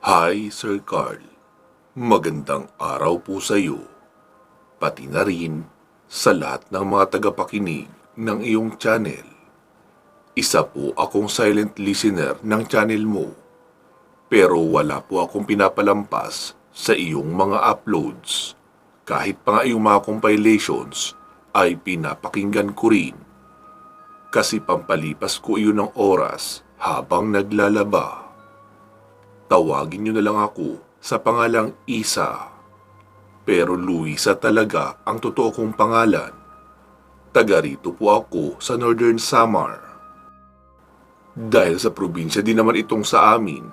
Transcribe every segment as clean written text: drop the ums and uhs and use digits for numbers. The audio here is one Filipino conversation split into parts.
Hi, Sir Carl. Magandang araw po sa iyo. Pati na rin sa lahat ng mga tagapakinig ng iyong channel. Isa po akong silent listener ng channel mo. Pero wala po akong pinapalampas sa iyong mga uploads. Kahit pa nga iyong mga compilations ay pinapakinggan ko rin. Kasi pampalipas ko iyon ng oras habang naglalaba. Tawagin niyo na lang ako sa pangalang Isa. Pero Luisa talaga ang totoo kong pangalan. Taga rito po ako sa Northern Samar. Dahil sa probinsya din naman itong sa amin,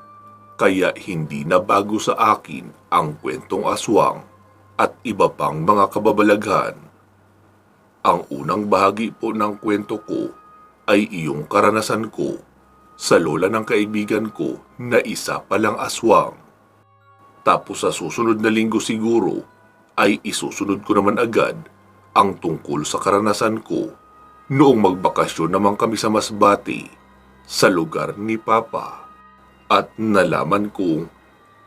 kaya hindi na bago sa akin ang kwentong aswang at iba pang mga kababalaghan. Ang unang bahagi po ng kwento ko ay iyong karanasan ko sa lola ng kaibigan ko na isa palang aswang. Tapos sa susunod na linggo siguro ay isusunod ko naman agad ang tungkol sa karanasan ko noong magbakasyon naman kami sa Masbate sa lugar ni Papa. At nalaman kong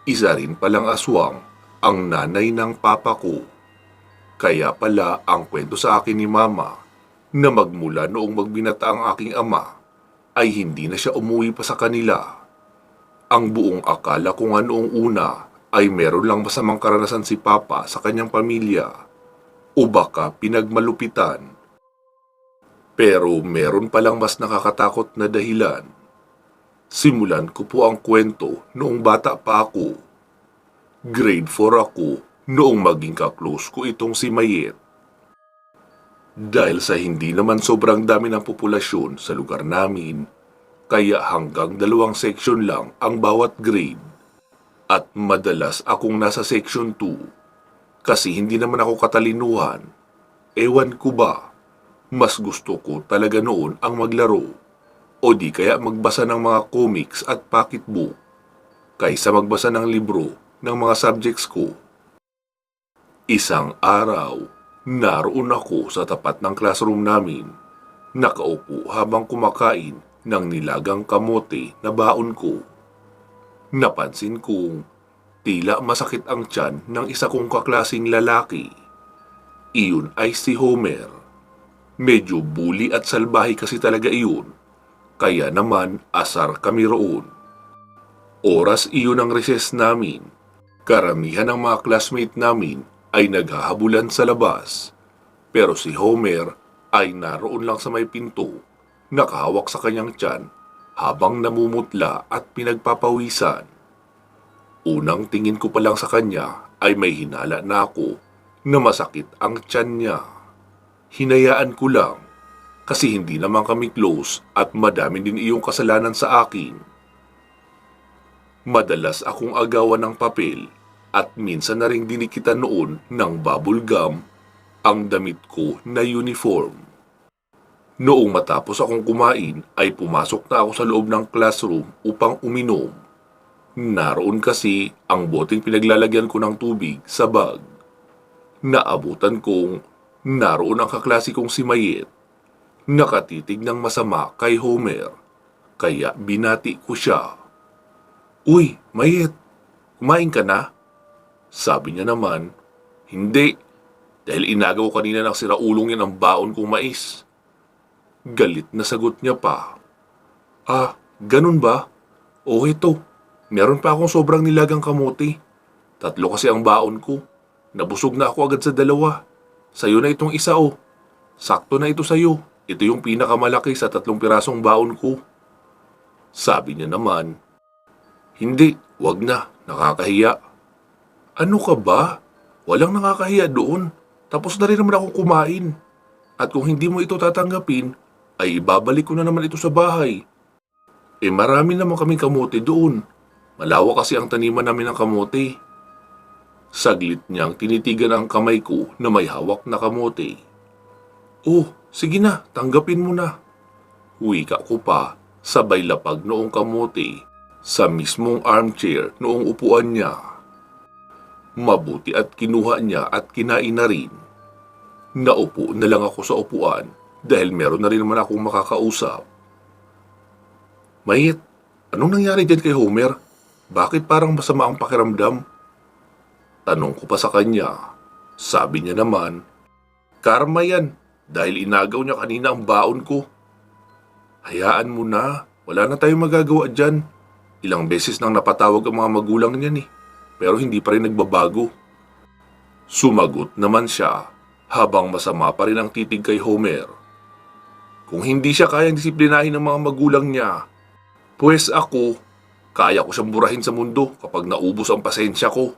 isa rin palang aswang ang nanay ng Papa ko. Kaya pala ang kwento sa akin ni Mama na magmula noong magbinata ang aking ama ay hindi na siya umuwi pa sa kanila. Ang buong akala ko nga noong una ay meron lang masamang karanasan si Papa sa kanyang pamilya o baka pinagmalupitan. Pero meron palang mas nakakatakot na dahilan. Simulan ko po ang kwento noong bata pa ako. Grade 4 ako noong maging kaklose ko itong si Mayet. Dahil sa hindi naman sobrang dami ng populasyon sa lugar namin, kaya hanggang 2 section lang ang bawat grade. At madalas akong nasa section 2 kasi hindi naman ako katalinuhan. Ewan ko ba, mas gusto ko talaga noon ang maglaro o di kaya magbasa ng mga comics at pocketbook kaysa magbasa ng libro ng mga subjects ko. Isang araw, naroon ako sa tapat ng classroom namin, nakaupo habang kumakain ng nilagang kamote na baon ko. Napansin kong tila masakit ang tiyan ng isa kong kaklasing lalaki. Iyon ay si Homer. Medyo bully at salbahe kasi talaga iyon, kaya naman asar kami roon. Oras iyon ang recess namin. Karamihan ng mga classmate namin ay naghahabulan sa labas, pero si Homer ay naroon lang sa may pinto, nakahawak sa kanyang tiyan habang namumutla at pinagpapawisan. Unang tingin ko pa lang sa kanya ay may hinala na ako na masakit ang tiyan niya. Hinayaan ko lang kasi hindi naman kami close at madami din iyong kasalanan sa akin. Madalas akong agawan ng papel at minsan na rin dinikitan noon ng bubble gum ang damit ko na uniform. Noong matapos akong kumain ay pumasok na ako sa loob ng classroom upang uminom. Naroon kasi ang boteng pinaglalagyan ko ng tubig sa bag. Naabutan kong naroon ang kaklase kong si Mayet. Nakatitig ng masama kay Homer, kaya binati ko siya. "Uy, Mayet, kumain ka na?" Sabi niya naman, "Hindi, dahil inagaw kanina ng siraulong yan ang baon kong mais." Galit na sagot niya pa, "Ah, ganun ba? O ito, meron pa akong sobrang nilagang kamote. 3 kasi ang baon ko. Nabusog na ako agad sa 2. Sa'yo na itong isa o. Sakto na ito sa'yo. Ito yung pinakamalaki sa 3 pirasong baon ko." Sabi niya naman, "Hindi, wag na, nakakahiya." "Ano ka ba? Walang nakakahiya doon. Tapos na rin naman akong kumain. At kung hindi mo ito tatanggapin, ay ibabalik ko na naman ito sa bahay. Marami naman kaming kamote doon. Malawak kasi ang taniman namin ng kamote." Saglit niyang tinitigan ang kamay ko na may hawak na kamote. "Oh, sige na, tanggapin mo na." Wika ko pa, sabay lapag noong kamote sa mismong armchair noong upuan niya. Mabuti at kinuha niya at kinain na rin. Naupo na lang ako sa upuan dahil meron na rin naman akong makakausap. "Mayet, anong nangyari dyan kay Homer? Bakit parang masama ang pakiramdam? Tanong ko pa sa kanya. Sabi niya naman, karma yan, dahil inagaw niya kanina ang baon ko. Hayaan mo na, wala na tayong magagawa dyan. Ilang beses nang napatawag ang mga magulang niyan pero hindi pa rin nagbabago. Sumagot naman siya habang masama pa rin ang titig kay Homer. Kung hindi siya kayang disiplinahin ng mga magulang niya, pues ako, kaya ko siyang burahin sa mundo kapag naubos ang pasensya ko.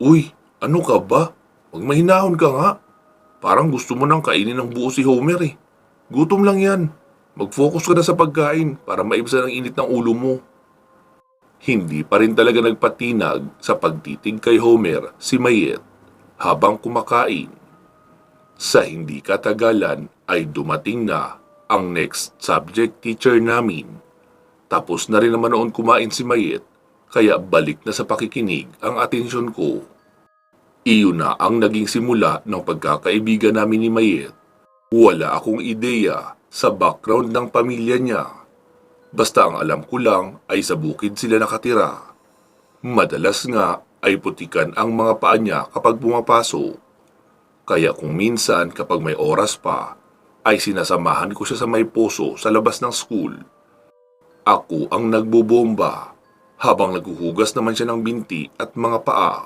Uy, ano ka ba? Magmahinahon ka nga. Parang gusto mo nang kainin ng buo si Homer Gutom lang yan. Mag-focus ka na sa pagkain para maibsan ang init ng ulo mo. Hindi pa rin talaga nagpatinag sa pagtitig kay Homer si Mayet habang kumakain. Sa hindi katagalan ay dumating na ang next subject teacher namin. Tapos na rin naman noon kumain si Mayet, kaya balik na sa pakikinig ang atensyon ko. Iyon na ang naging simula ng pagkakaibigan namin ni Mayet. Wala akong ideya sa background ng pamilya niya. Basta ang alam ko lang ay sa bukid sila nakatira. Madalas nga ay putikan ang mga paa niya kapag pumapasok. Kaya kung minsan kapag may oras pa, ay sinasamahan ko siya sa may poso sa labas ng school. Ako ang nagbobomba habang naghuhugas naman siya ng binti at mga paa.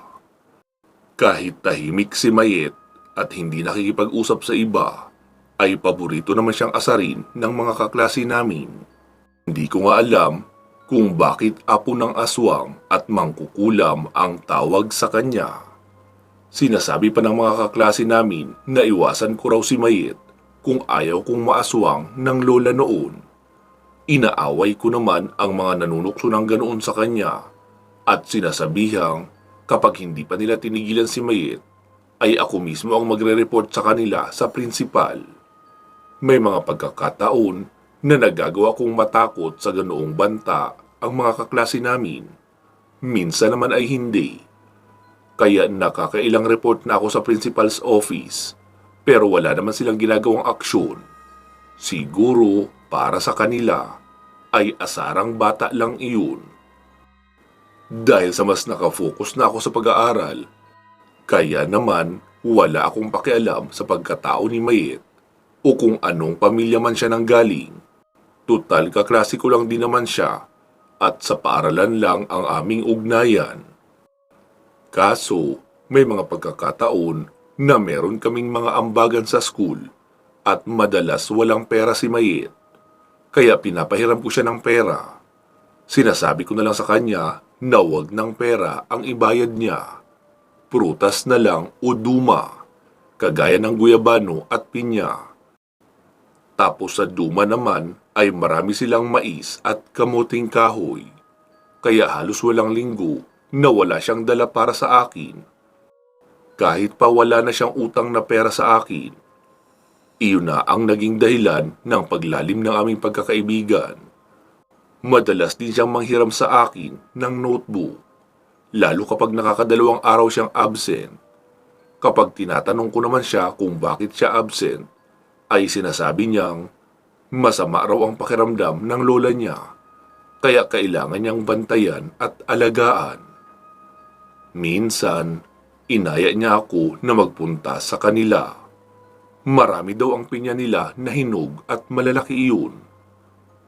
Kahit tahimik si Mayet at hindi nakikipag-usap sa iba, ay paborito naman siyang asarin ng mga kaklase namin. Hindi ko nga alam kung bakit apo ng aswang at mangkukulam ang tawag sa kanya. Sinasabi pa ng mga kaklase namin na iwasan ko raw si Mayet kung ayaw kong maaswang ng lola noon. Inaaway ko naman ang mga nanunukso ng ganoon sa kanya at sinasabihang kapag hindi pa nila tinigilan si Mayet, ay ako mismo ang magre-report sa kanila sa prinsipal. May mga pagkakataon na nagagawa kong matakot sa ganoong banta ang mga kaklase namin. Minsan naman ay hindi. Kaya nakakailang report na ako sa principal's office pero wala naman silang ginagawang aksyon. Siguro para sa kanila ay asarang bata lang iyon. Dahil sa mas nakafocus na ako sa pag-aaral, kaya naman wala akong pakialam sa pagkatao ni Mayet o kung anong pamilya man siya nanggaling. Tutal kaklase ko lang din naman siya at sa paaralan lang ang aming ugnayan. Kaso may mga pagkakataon na meron kaming mga ambagan sa school at madalas walang pera si Mayet. Kaya pinapahiram ko siya ng pera. Sinasabi ko na lang sa kanya na wag ng pera ang ibayad niya. Prutas na lang o duma, kagaya ng guyabano at pinya. Tapos sa duma naman ay marami silang mais at kamuting kahoy. Kaya halos walang linggo na wala siyang dala para sa akin. Kahit pa wala na siyang utang na pera sa akin, iyon na ang naging dahilan ng paglalim ng aming pagkakaibigan. Madalas din siyang manghiram sa akin ng notebook, lalo kapag nakakadalawang araw siyang absent. Kapag tinatanong ko naman siya kung bakit siya absent, ay sinasabi niyang masama raw ang pakiramdam ng lola niya, kaya kailangan niyang bantayan at alagaan. Minsan, inaya niya ako na magpunta sa kanila. Marami daw ang pinya nila na hinog at malalaki iyon.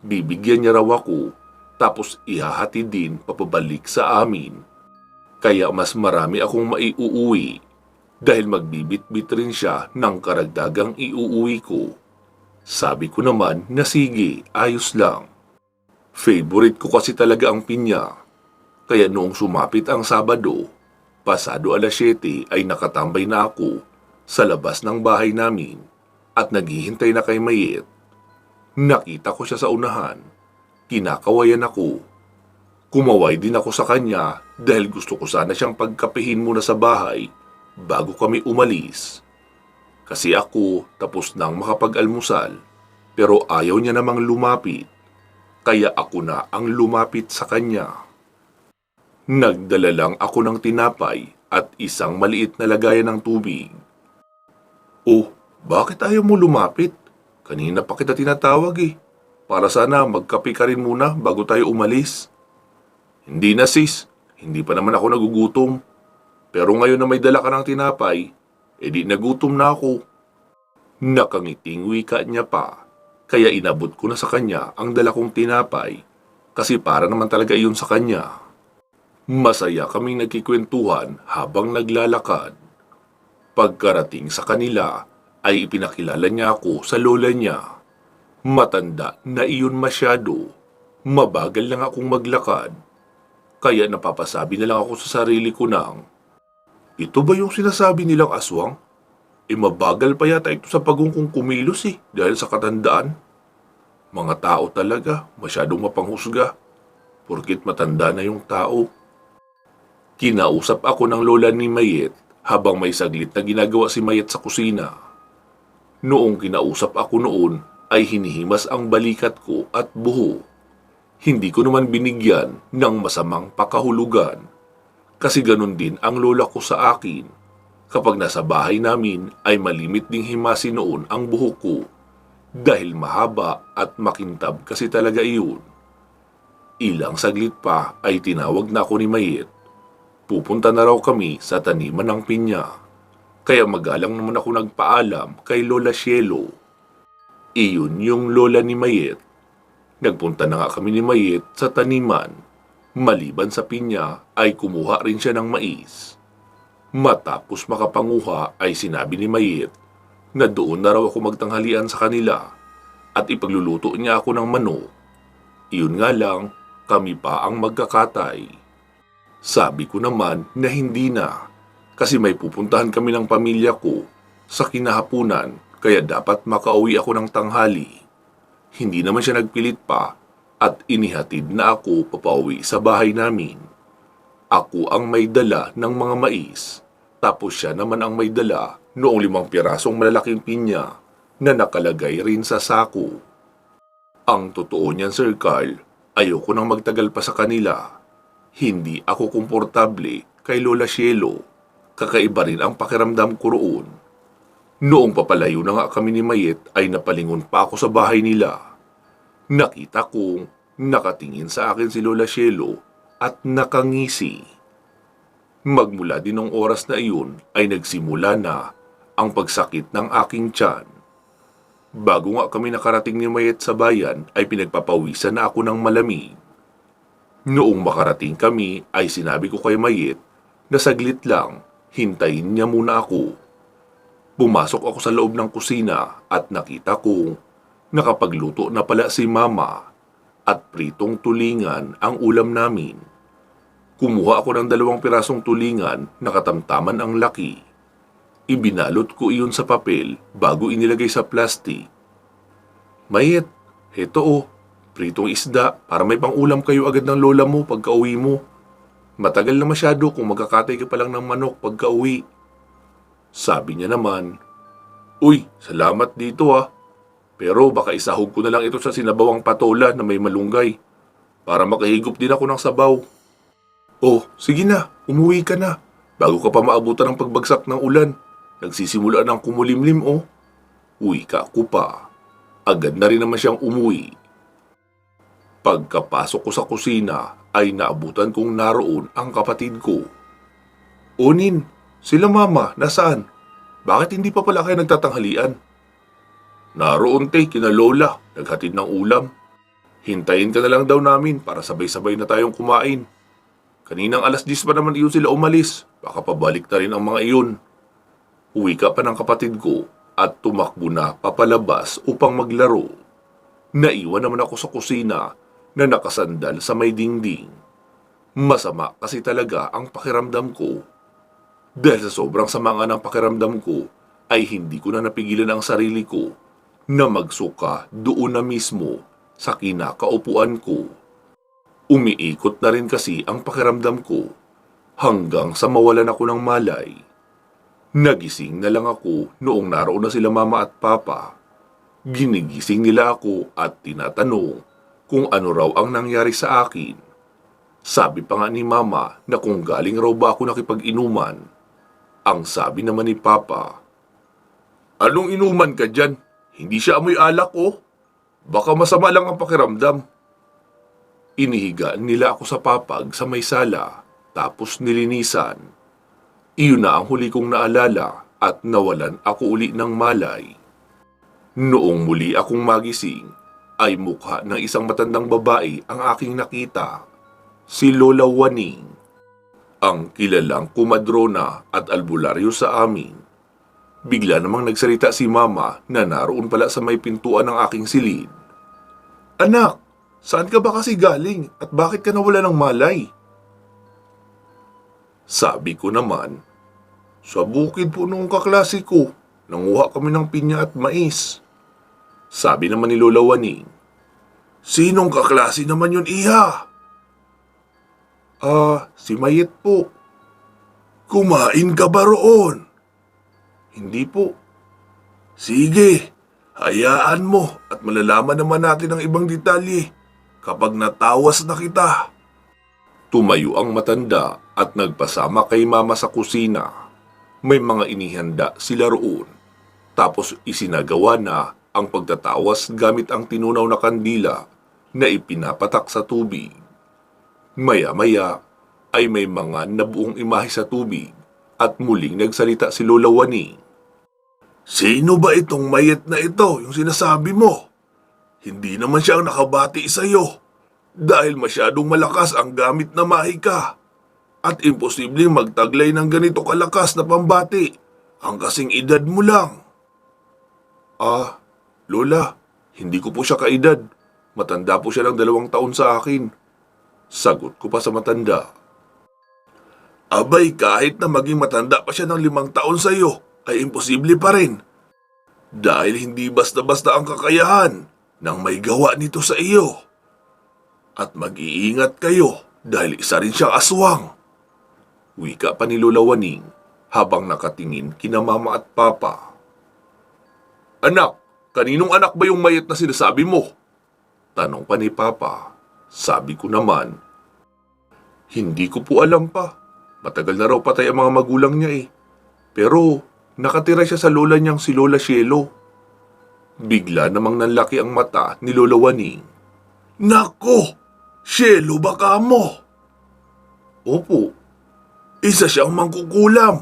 Bibigyan niya raw ako, tapos ihahati din papabalik sa amin. Kaya mas marami akong maiuuwi, dahil magbibit-bit rin siya ng karagdagang iuuwi ko. Sabi ko naman na sige, ayos lang. Favorite ko kasi talaga ang pinya. Kaya noong sumapit ang Sabado, pasado alas 7 ay nakatambay na ako sa labas ng bahay namin at naghihintay na kay Mayet. Nakita ko siya sa unahan. Kinakawayan ako. Kumaway din ako sa kanya dahil gusto ko sana siyang pagkapehin muna sa bahay bago kami umalis. Kasi ako tapos nang makapag-almusal pero ayaw niya namang lumapit. Kaya ako na ang lumapit sa kanya. Nagdala lang ako ng tinapay at isang maliit na lagayan ng tubig. Oh, bakit ayaw mo lumapit? Kanina pa kita tinatawag Para sana magkape ka rin muna bago tayo umalis. Hindi na sis, hindi pa naman ako nagugutom. Pero ngayon na may dala ka ng tinapay, edi nagutom na ako. Nakangiting wika niya pa, kaya inabot ko na sa kanya ang dala kong tinapay kasi para naman talaga iyon sa kanya. Masaya kaming nagkikwentuhan habang naglalakad. Pagkarating sa kanila ay ipinakilala niya ako sa lola niya. Matanda na iyon masyado, mabagal lang akong maglakad. Kaya napapasabi na lang ako sa sarili ko nang, ito ba yung sinasabi nilang aswang? Mabagal pa yata ito sa pagungkong kumilos dahil sa katandaan. Mga tao talaga, masyadong mapanghusga. Porkit matanda na yung tao. Kinausap ako ng lola ni Mayet habang may saglit na ginagawa si Mayet sa kusina. Noong kinausap ako noon ay hinihimas ang balikat ko at buho. Hindi ko naman binigyan ng masamang pakahulugan. Kasi ganun din ang lola ko sa akin. Kapag nasa bahay namin ay malimit ding himasin noon ang buhok ko dahil mahaba at makintab kasi talaga iyon. Ilang saglit pa ay tinawag na ako ni Mayet. Pupunta na raw kami sa taniman ng pinya. Kaya magalang naman ako nagpaalam kay Lola Cielo. Iyon yung lola ni Mayet. Nagpunta na nga kami ni Mayet sa taniman. Maliban sa pinya ay kumuha rin siya ng mais. Matapos makapanguha ay sinabi ni Mayet na doon na raw ako magtanghalian sa kanila at ipagluluto niya ako ng manok. Iyon nga lang, kami pa ang magkakatay. Sabi ko naman na hindi na kasi may pupuntahan kami ng pamilya ko sa kinahapunan kaya dapat makauwi ako ng tanghali. Hindi naman siya nagpilit pa at inihatid na ako papauwi sa bahay namin. Ako ang may dala ng mga mais. Tapos siya naman ang may dala noong 5 pirasong malalaking pinya na nakalagay rin sa sako. Ang totoo niyan, Sir Carl, ayoko nang magtagal pa sa kanila. Hindi ako komportable kay Lola Cielo. Kakaiba rin ang pakiramdam ko roon. Noong papalayo na nga kami ni Mayet ay napalingon pa ako sa bahay nila. Nakita kong nakatingin sa akin si Lola Cielo at nakangisi. Magmula din ng oras na iyon ay nagsimula na ang pagsakit ng aking tiyan. Bago nga kami nakarating ni Mayet sa bayan ay pinagpapawisan na ako ng malamig. Noong makarating kami ay sinabi ko kay Mayet na saglit lang, hintayin niya muna ako. Pumasok ako sa loob ng kusina at nakita kong nakapagluto na pala si Mama at pritong tulingan ang ulam namin. Kumuha ako ng 2 pirasong tulingan na katamtaman ang laki. Ibinalot ko iyon sa papel bago inilagay sa plastic. Mayet, heto pritong isda para may pangulam kayo agad ng lola mo pagka-uwi mo. Matagal na masyado kung magkakatay ka pa lang ng manok pagka-uwi. Sabi niya naman, uy, salamat dito Pero baka isahog ko na lang ito sa sinabawang patola na may malunggay para makahigop din ako ng sabaw. Oh, sige na, umuwi ka na. Bago ka pa maabutan ng pagbagsak ng ulan. Nagsisimula ng kumulimlim Uwi ka ako pa. Agad na rin naman siyang umuwi. Pagkapasok ko sa kusina ay naabutan kong naroon ang kapatid ko. Onin, sila mama, nasaan? Bakit hindi pa pala kayo nagtatanghalian? Naroon kina lola, naghatid ng ulam. Hintayin ka na lang daw namin para sabay-sabay na tayong kumain. Kaninang 10:00 pa naman iyon sila umalis. Baka pabalik na rin ang mga iyon. Uwi ka pa ng kapatid ko at tumakbo na papalabas upang maglaro. Naiwan naman ako sa kusina na nakasandal sa may dingding. Masama kasi talaga ang pakiramdam ko. Dahil sa sobrang sama nga ng pakiramdam ko, ay hindi ko na napigilan ang sarili ko na magsuka doon na mismo sa kinakaupuan ko. Umiikot na rin kasi ang pakiramdam ko hanggang sa mawalan ako ng malay. Nagising na lang ako noong naroon na sila mama at papa. Ginigising nila ako at tinatanong kung ano raw ang nangyari sa akin. Sabi pa nga ni mama na kung galing raw ba ako nakipag-inuman. Ang sabi naman ni papa, anong inuman ka dyan? Hindi siya amoy alak Baka masama lang ang pakiramdam. Inihiga nila ako sa papag sa may sala, tapos nilinisan. Iyon na ang huli kong naalala at nawalan ako uli ng malay. Noong muli akong magising, ay mukha ng isang matandang babae ang aking nakita. Si Lola Waning, ang kilalang kumadrona at albularyo sa amin. Bigla namang nagsalita si Mama na naroon pala sa may pintuan ng aking silid. "Anak, saan ka ba kasi galing at bakit ka nawala ng malay?" Sabi ko naman, "Sa bukid po nung kaklase ko, nanguha kami ng pinya at mais." Sabi naman ni Lola Waning, "Sinong kaklase naman yun, iha?" Si Mayet po." "Kumain ka ba roon?" "Hindi po." "Sige, hayaan mo at malalaman naman natin ang ibang detalye kapag natawas na kita." Tumayo ang matanda at nagpasama kay Mama sa kusina. May mga inihanda sila roon. Tapos isinagawa na ang pagtatawas gamit ang tinunaw na kandila na ipinapatak sa tubig. Maya-maya ay may mga nabuong imahe sa tubig at muling nagsalita si Lola Waning. "Sino ba itong mayet na ito, yung sinasabi mo? Hindi naman siya ang nakabati sa'yo dahil masyadong malakas ang gamit na mahika at imposibleng magtaglay ng ganito kalakas na pambati ang kasing edad mo lang." Lola, hindi ko po siya kaedad. Matanda po siya ng 2 taon sa akin." Sagot ko pa sa matanda. "Abay, kahit na maging matanda pa siya ng 5 taon sa iyo, ay imposible pa rin. Dahil hindi basta-basta ang kakayahan ng may gawa nito sa iyo. At mag-iingat kayo dahil isa rin siyang aswang." Wika pa ni Lola Waning habang nakatingin kina Mama at Papa. "Anak, kaninong anak ba yung mayat na sinasabi mo?" Tanong pa ni Papa. Sabi ko naman, "Hindi ko po alam pa. Matagal na raw patay ang mga magulang niya eh. Pero nakatira siya sa lola niyang si Lola Cielo." Bigla namang nanlaki ang mata ni Lola Waning. "Nako! Cielo ba ka mo?" "Opo." "Isa siyang mangkukulam.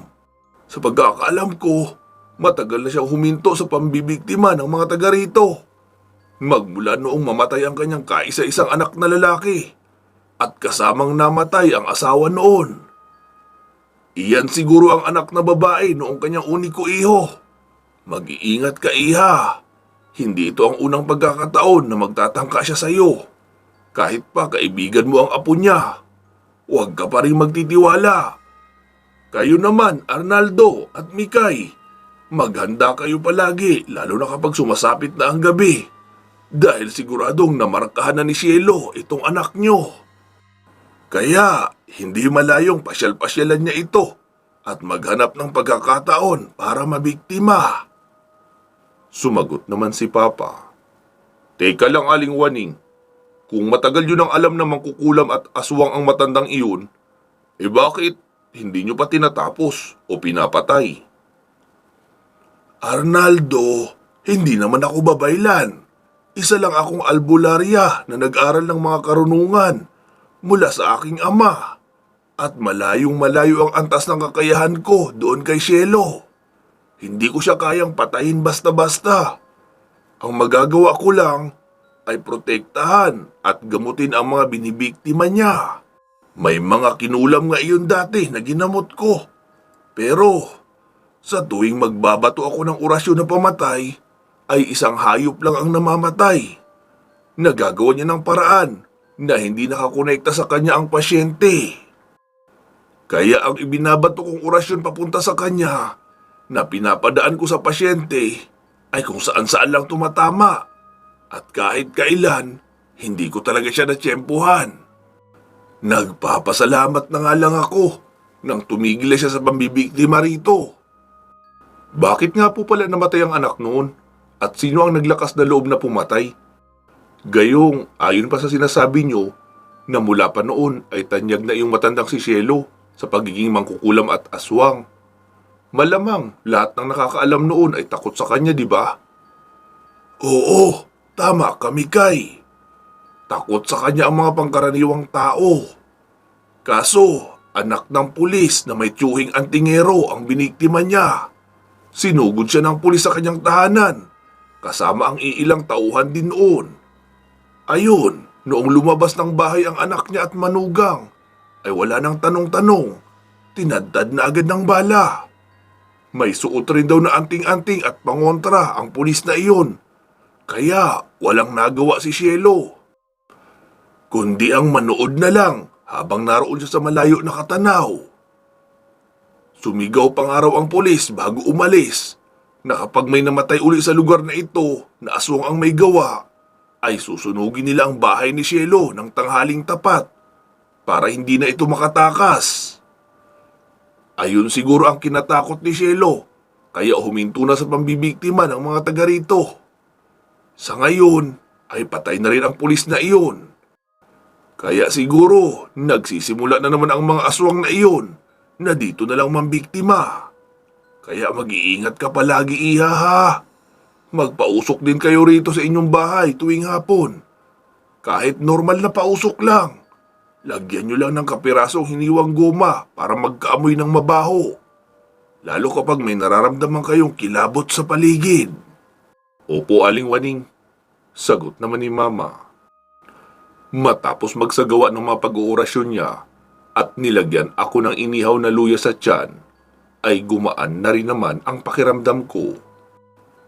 Sa pagkakaalam ko, matagal na siyang huminto sa pambibiktima ng mga taga rito. Magmula noong mamatay ang kanyang kaisa-isang anak na lalaki at kasamang namatay ang asawa noon. Iyan siguro ang anak na babae noong kanyang uniko iho. Mag-iingat ka, iha. Hindi ito ang unang pagkakataon na magtatangka siya sa iyo. Kahit pa kaibigan mo ang apo niya, huwag ka pa rin magtitiwala. Kayo naman, Arnaldo at Mikay, maghanda kayo palagi lalo na kapag sumasapit na ang gabi. Dahil siguradong namarkahan na ni Cielo itong anak nyo. Kaya hindi malayong pasyal-pasyalan niya ito at maghanap ng pagkakataon para mabiktima." Sumagot naman si Papa. "Teka lang, Aling Waning. Kung matagal yun ang alam na mangkukulam at aswang ang matandang iyon, bakit hindi nyo pa tinatapos o pinapatay?" "Arnaldo, hindi naman ako babaylan. Isa lang akong albularya na nag-aral ng mga karunungan mula sa aking ama. At malayong malayo ang antas ng kakayahan ko doon kay Cielo. Hindi ko siya kayang patayin basta-basta. Ang magagawa ko lang ay protektahan at gamutin ang mga binibiktima niya. May mga kinulam nga iyon dati na ginamot ko. Pero sa tuwing magbabato ako ng orasyon na pamatay, ay isang hayop lang ang namamatay. Nagagawa niya ng paraan na hindi nakakonekta sa kanya ang pasyente. Kaya ang ibinabato kong orasyon papunta sa kanya na pinapadaan ko sa pasyente ay kung saan-saan lang tumatama. At kahit kailan, hindi ko talaga siya natsyempuhan. Nagpapasalamat na nga lang ako nang tumigil siya sa pambibiktima rito." "Bakit nga po pala namatay ang anak noon? At sino ang naglakas na loob na pumatay? Gayong ayon pa sa sinasabi nyo na mula pa noon ay tanyag na yung matandang si Cielo sa pagiging mangkukulam at aswang. Malamang lahat ng nakakaalam noon ay takot sa kanya, di ba?" "Oo, tama ka, Mikay. Takot sa kanya ang mga pangkaraniwang tao. Kaso, anak ng pulis na may tiyuhing antingero ang biniktima niya. Sinugod siya ng pulis sa kanyang tahanan, kasama ang iilang tauhan din noon. Ayun, noong lumabas ng bahay ang anak niya at manugang, ay wala nang tanong-tanong, tinadtad na agad ng bala. May suot rin daw na anting-anting at pangontra ang pulis na iyon, kaya walang nagawa si Cielo. Kundi ang manood na lang habang naroon siya sa malayo na katanaw. Sumigaw pang araw ang pulis bago umalis na kapag may namatay uli sa lugar na ito na aswang ang may gawa, ay susunugin nila ang bahay ni Cielo ng tanghaling tapat para hindi na ito makatakas. Ayun siguro ang kinatakot ni Cielo, kaya huminto na sa pambibiktima ng mga taga rito. Sa ngayon ay patay na rin ang pulis na iyon. Kaya siguro nagsisimula na naman ang mga aswang na iyon na dito na lang mambiktima. Kaya mag-iingat ka palagi, iha ha. Magpausok din kayo rito sa inyong bahay tuwing hapon. Kahit normal na pausok lang. Lagyan nyo lang ng kapirasong hiniwang goma para magkaamoy ng mabaho. Lalo kapag may nararamdaman kayong kilabot sa paligid. Opo, Aling Waning. Sagot naman ni Mama. Matapos magsagawa ng mga pag-uorasyon niya at nilagyan ako ng inihaw na luya sa tiyan, ay gumaan na rin naman ang pakiramdam ko.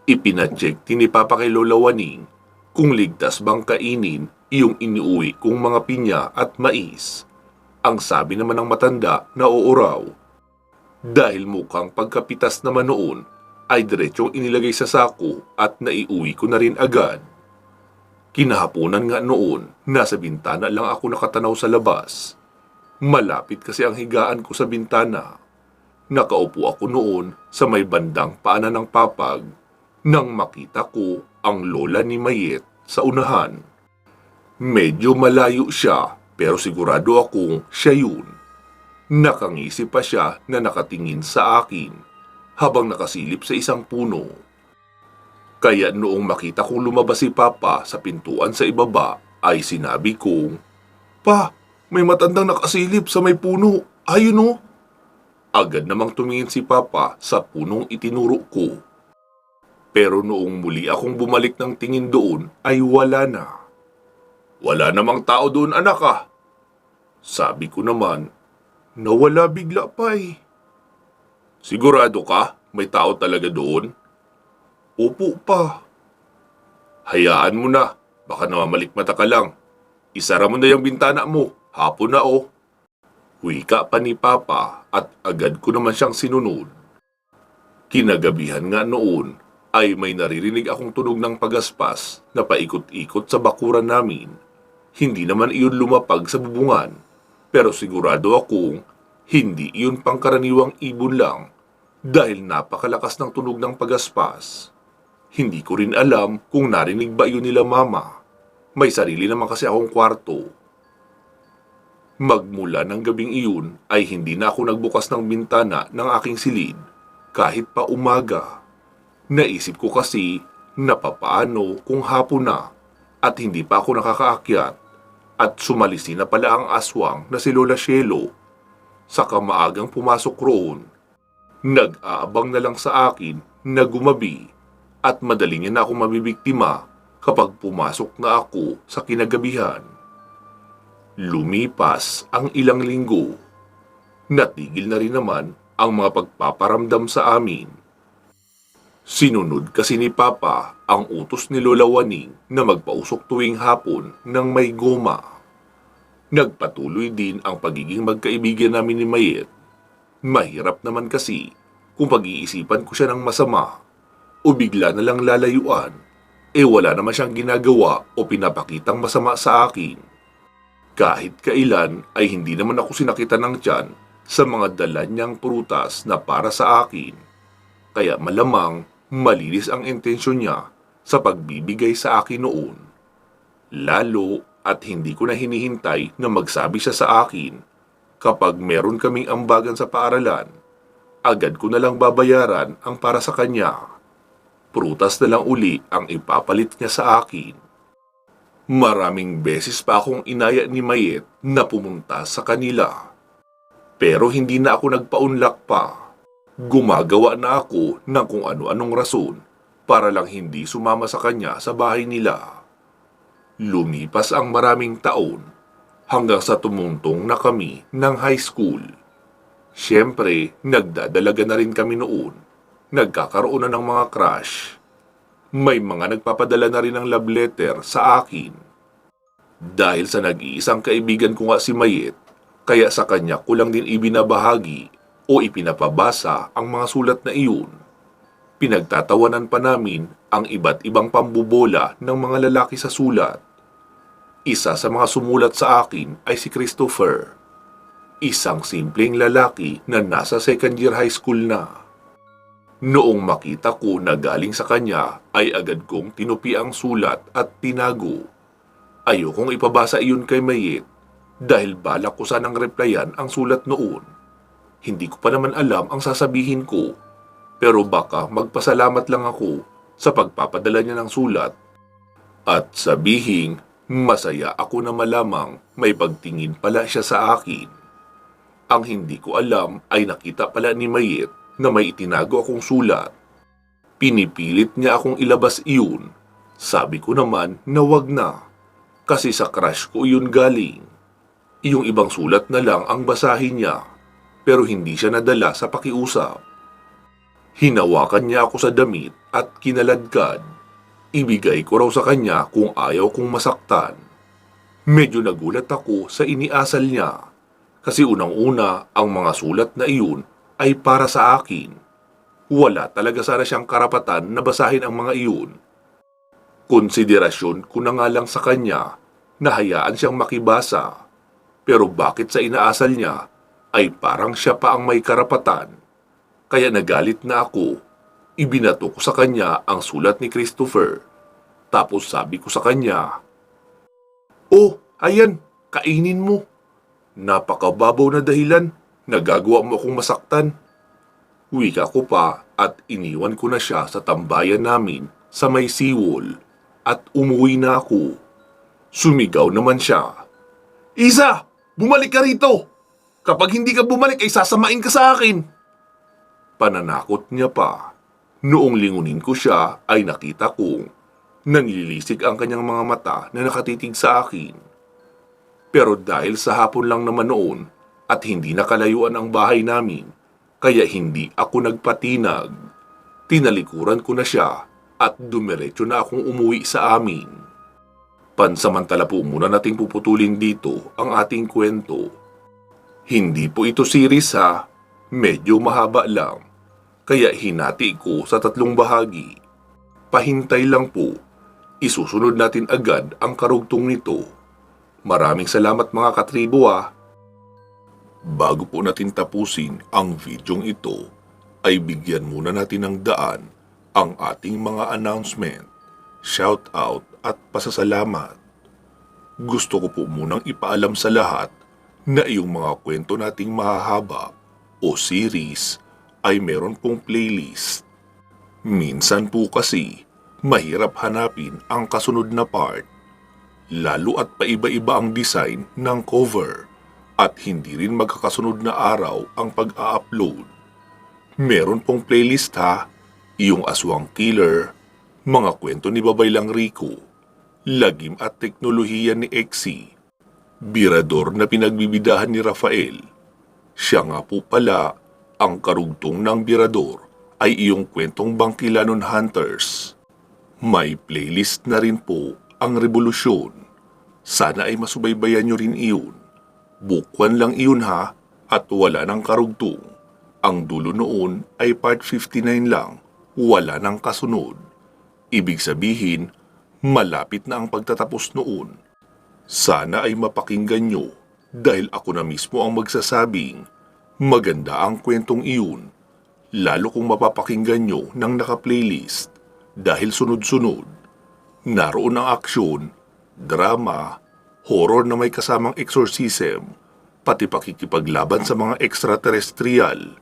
Ipinacheck ni Papa kay Lola Waning kung ligtas bang kainin yung iniuwi kong mga pinya at mais. Ang sabi naman ng matanda na oo raw. Dahil mukhang pagkapitas naman noon ay diretsong inilagay sa sako at naiuwi ko na rin agad. Kinahaponan nga noon, nasa bintana lang ako nakatanaw sa labas. Malapit kasi ang higaan ko sa bintana. Nakaupo ako noon sa may bandang paanan ng papag nang makita ko ang lola ni Mayet sa unahan. Medyo malayo siya pero sigurado akong siya yun. Nakangisi pa siya na nakatingin sa akin habang nakasilip sa isang puno. Kaya noong makita kong lumabas si Papa sa pintuan sa ibaba, ay sinabi kong, "Pa, may matandang nakasilip sa may puno. Ayun o." Agad namang tumingin si Papa sa punong itinuro ko. Pero noong muli akong bumalik ng tingin doon, ay wala na. "Wala namang tao doon, anak ah." Sabi ko naman, "Nawala bigla pa eh." "Sigurado ka? May tao talaga doon?" "Opo pa." "Hayaan mo na, baka namamalikmata ka lang. Isara mo na yung bintana mo, hapon na oh." Wika pa ni Papa at agad ko naman siyang sinunod. Kinagabihan nga noon ay may naririnig akong tunog ng pagaspas na paikot-ikot sa bakuran namin. Hindi naman iyon lumapag sa bubungan, pero sigurado akong hindi iyon pangkaraniwang ibon lang dahil napakalakas ng tunog ng pagaspas. Hindi ko rin alam kung narinig ba yun nila Mama. May sarili naman kasi akong kwarto. Magmula ng gabing iyon ay hindi na ako nagbukas ng bintana ng aking silid kahit pa umaga. Naisip ko kasi na papaano kung hapon na at hindi pa ako nakakaakyat at sumalisi na pala ang aswang na si Lola Cielo. Saka maagang pumasok roon. Nag-aabang na lang sa akin na gumabi at madali niya na ako mabibiktima kapag pumasok na ako sa kinagabihan. Lumipas ang ilang linggo. Natigil na rin naman ang mga pagpaparamdam sa amin. Sinunod kasi ni Papa ang utos ni Lola Waning na magpausok tuwing hapon ng may goma. Nagpatuloy din ang pagiging magkaibigan namin ni Mayet. Mahirap naman kasi kung pag-iisipan ko siya ng masama o bigla na lang lalayuan, wala naman siyang ginagawa o pinapakitang masama sa akin. Kahit kailan ay hindi naman ako sinakitan ng tiyan sa mga dala niyang prutas na para sa akin. Kaya malamang malinis ang intensyon niya sa pagbibigay sa akin noon. Lalo at hindi ko na hinihintay na magsabi siya sa akin kapag meron kaming ambagan sa paaralan. Agad ko na lang babayaran ang para sa kanya. Prutas na lang uli ang ipapalit niya sa akin. Maraming beses pa akong inaya ni Mayet na pumunta sa kanila. Pero hindi na ako nagpaunlak pa. Gumagawa na ako ng kung ano-anong rason para lang hindi sumama sa kanya sa bahay nila. Lumipas ang maraming taon hanggang sa tumuntong na kami ng high school. Siyempre, nagdadalaga na rin kami noon. Nagkakaroon na ng mga crush. May mga nagpapadala na rin ng love letter sa akin. Dahil sa nag-iisang kaibigan ko nga si Mayet, kaya sa kanya ko lang din ibinabahagi o ipinapabasa ang mga sulat na iyon. Pinagtatawanan pa namin ang iba't ibang pambubola ng mga lalaki sa sulat. Isa sa mga sumulat sa akin ay si Christopher, isang simpleng lalaki na nasa second year high school na. Noong makita ko na galing sa kanya ay agad kong tinupi ang sulat at tinago. Ayokong ipabasa iyon kay Mayet dahil balak ko sanang replyan ang sulat noon. Hindi ko pa naman alam ang sasabihin ko, pero baka magpasalamat lang ako sa pagpapadala niya ng sulat at sabihing masaya ako na malamang may pagtingin pala siya sa akin. Ang hindi ko alam ay nakita pala ni Mayet na may itinago akong sulat. Pinipilit niya akong ilabas iyon. Sabi ko naman na wag na, kasi sa crush ko iyon galing. Yung ibang sulat na lang ang basahin niya, pero hindi siya nadala sa pakiusap. Hinawakan niya ako sa damit at kinaladkad. Ibigay ko raw sa kanya kung ayaw kong masaktan. Medyo nagulat ako sa iniasal niya, kasi unang-una ang mga sulat na iyon ay para sa akin. Wala talaga sana siyang karapatan na basahin ang mga iyon. Konsiderasyon ko na nga lang sa kanya na hayaan siyang makibasa. Pero bakit sa inaasal niya ay parang siya pa ang may karapatan? Kaya nagalit na ako. Ibinato ko sa kanya ang sulat ni Christopher. Tapos sabi ko sa kanya, "Oh, ayan, kainin mo. Napakababaw na dahilan, nagagawa mo akong masaktan." Wika ko pa at iniwan ko na siya sa tambayan namin sa may seawall at umuwi na ako. Sumigaw naman siya, "Isa! Bumalik ka rito! Kapag hindi ka bumalik ay sasamain ka sa akin!" Pananakot niya pa. Noong lingunin ko siya ay nakita kong nanlilisik ang kanyang mga mata na nakatitig sa akin. Pero dahil sa hapon lang naman noon at hindi nakalayuan ang bahay namin, kaya hindi ako nagpatinag. Tinalikuran ko na siya at dumiretso na akong umuwi sa amin. Pansamantala po muna nating puputulin dito ang ating kwento. Hindi po ito series ha, medyo mahaba lang. Kaya hinati ko sa 3 bahagi. Pahintay lang po, isusunod natin agad ang karugtong nito. Maraming salamat mga katribo ha. Bago po natin tapusin ang videong ito, ay bigyan muna natin ng daan ang ating mga announcement, shoutout at pasasalamat. Gusto ko po munang ipaalam sa lahat na iyong mga kwento nating mahahaba o series ay meron pong playlist. Minsan po kasi mahirap hanapin ang kasunod na part, lalo at paiba-iba ang design ng cover at hindi rin magkakasunod na araw ang pag-a-upload. Meron pong playlist ha, iyong Aswang Killer, mga kwento ni Babaylang Rico, Lagim at Teknolohiya ni Exie, Birador na pinagbibidahan ni Rafael. Siya nga po pala, ang karugtong ng Birador ay iyong kwentong Bangkilanon Hunters. May playlist na rin po ang Revolusyon. Sana ay masubaybayan nyo rin iyon. Bukwan lang iyon ha, at wala ng karugtong. Ang dulo noon ay part 59 lang, wala ng kasunod. Ibig sabihin, malapit na ang pagtatapos noon. Sana ay mapakinggan nyo dahil ako na mismo ang magsasabing maganda ang kwentong iyon, lalo kung mapapakinggan nyo ng naka-playlist dahil sunod-sunod. Naroon ang aksyon, drama, horror na may kasamang exorcism, pati pakikipaglaban sa mga extraterrestrial.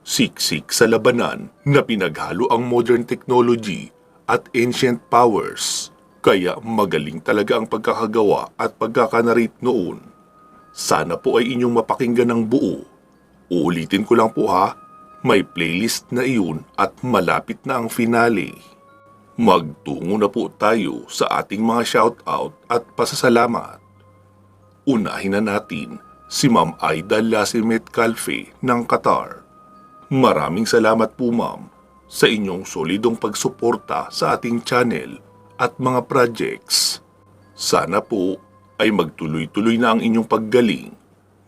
Siksik sa labanan na pinaghalo ang modern technology at ancient powers. Kaya magaling talaga ang pagkakagawa at pagkakanarate noon. Sana po ay inyong mapakinggan ng buo. Uulitin ko lang po ha, may playlist na iyon at malapit na ang finale. Magtungo na po tayo sa ating mga shoutout at pasasalamat. Unahin na natin si Ma'am Aida Lasimet Calfe ng Qatar. Maraming salamat po ma'am sa inyong solidong pagsuporta sa ating channel at mga projects. Sana po ay magtuloy-tuloy na ang inyong paggaling.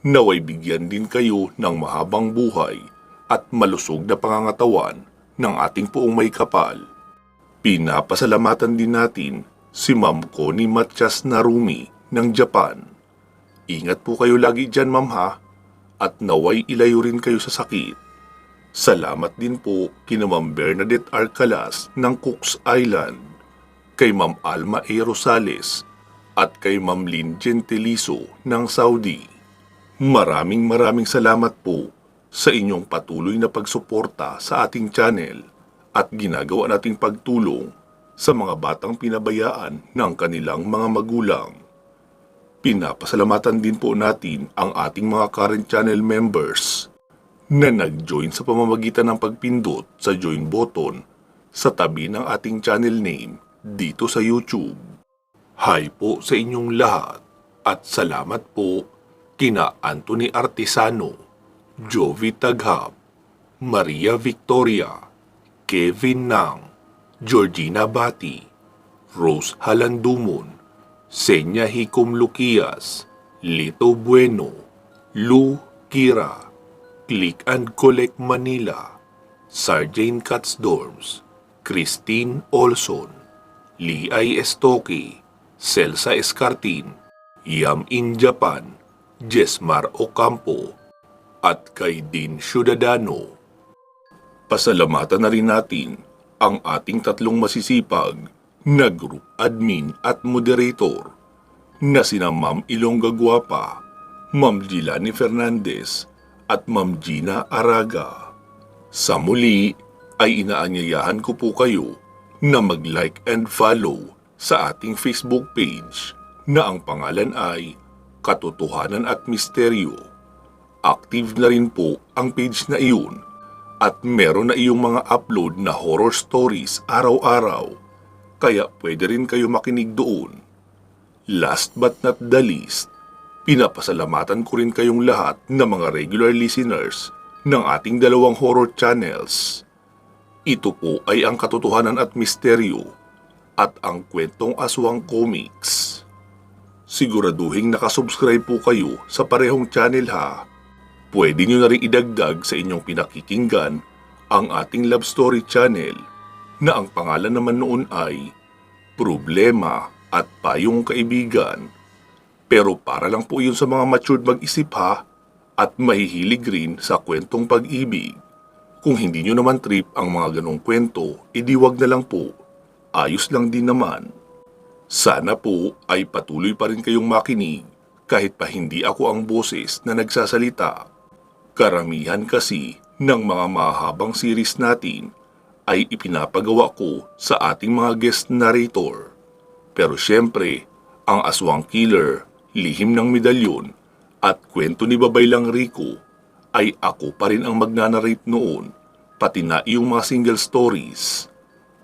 Naway bigyan din kayo ng mahabang buhay at malusog na pangangatawan ng ating poong may kapal. Pinapasalamatan din natin si Ma'am Connie Matias Narumi ng Japan. Ingat po kayo lagi dyan ma'am ha, at naway ilayo rin kayo sa sakit. Salamat din po kina Ma'am Bernadette Arcalas ng Cooks Island, kay Ma'am Alma A. Rosales at kay Ma'am Lynn Gentilizo ng Saudi. Maraming salamat po sa inyong patuloy na pagsuporta sa ating channel at ginagawa nating pagtulong sa mga batang pinabayaan ng kanilang mga magulang. Pinapasalamatan din po natin ang ating mga current channel members na nag-join sa pamamagitan ng pagpindot sa join button sa tabi ng ating channel name dito sa YouTube. Hi po sa inyong lahat at salamat po kina Anthony Artisano, Jovi Taghab, Maria Victoria, Kevin Nang, Georgina Bati, Rose Halandumon, Senya Hikom Luquias, Lito Bueno, Lou Kira, Click and Collect Manila, Sarjane Katsdorms, Christine Olson, Liay Estoque, Celsa Escartin, Yam in Japan, Jesmar Ocampo, at kay Dean Ciudadano. Pasalamatan na rin natin ang ating tatlong masisipag na group admin at moderator na sina Ma'am Ilongga Guapa, Ma'am Gilani Fernandez, at Ma'am Gina Araga. Sa muli ay inaanyayahan ko po kayo na mag-like and follow sa ating Facebook page na ang pangalan ay Katotohanan at Misteryo. Active na rin po ang page na iyon at meron na iyong mga upload na horror stories araw-araw, kaya pwede rin kayo makinig doon. Last but not the least, pinapasalamatan ko rin kayong lahat na mga regular listeners ng ating dalawang horror channels. Ito po ay ang Katotohanan at Misteryo at ang Kwentong Aswang Comics. Siguraduhin nakasubscribe po kayo sa parehong channel ha. Pwede nyo na rin idagdag sa inyong pinakikinggan ang ating love story channel na ang pangalan naman noon ay Problema at Payong Kaibigan. Pero para lang po yun sa mga matured mag-isip ha, at mahihilig rin sa kwentong pag-ibig. Kung hindi nyo naman trip ang mga ganong kwento, edi wag na lang po. Ayos lang din naman. Sana po ay patuloy pa rin kayong makinig kahit pa hindi ako ang boses na nagsasalita. Karamihan kasi ng mga mahabang series natin ay ipinapagawa ko sa ating mga guest narrator. Pero syempre, ang Aswang Killer, Lihim ng Medalyon at Kwento ni Babaylang Rico ay ako pa rin ang magnanarrate noon, pati na iyong mga single stories.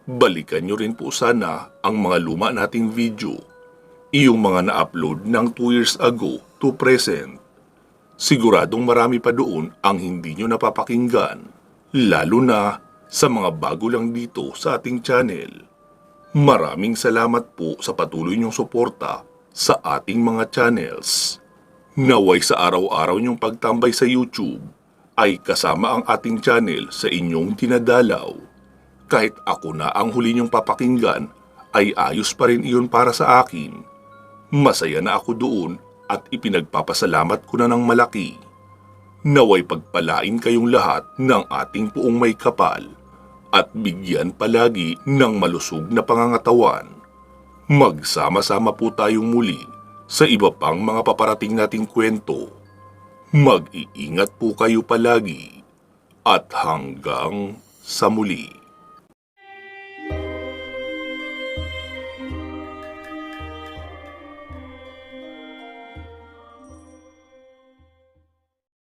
Balikan nyo rin po sana ang mga luma nating video, iyong mga na-upload ng 2 years ago to present. Siguradong marami pa doon ang hindi nyo napapakinggan, lalo na sa mga bago lang dito sa ating channel. Maraming salamat po sa patuloy niyong suporta sa ating mga channels. Naway sa araw-araw niyong pagtambay sa YouTube ay kasama ang ating channel sa inyong dinadalaw. Kahit ako na ang huli niyong papakinggan ay ayos pa rin iyon para sa akin. Masaya na ako doon at ipinagpapasalamat ko na ng malaki. Naway pagpalain kayong lahat ng ating puong may kapal at bigyan palagi ng malusog na pangangatawan. Magsama-sama po tayong muli sa iba pang mga paparating nating kwento. Mag-iingat po kayo palagi at hanggang sa muli.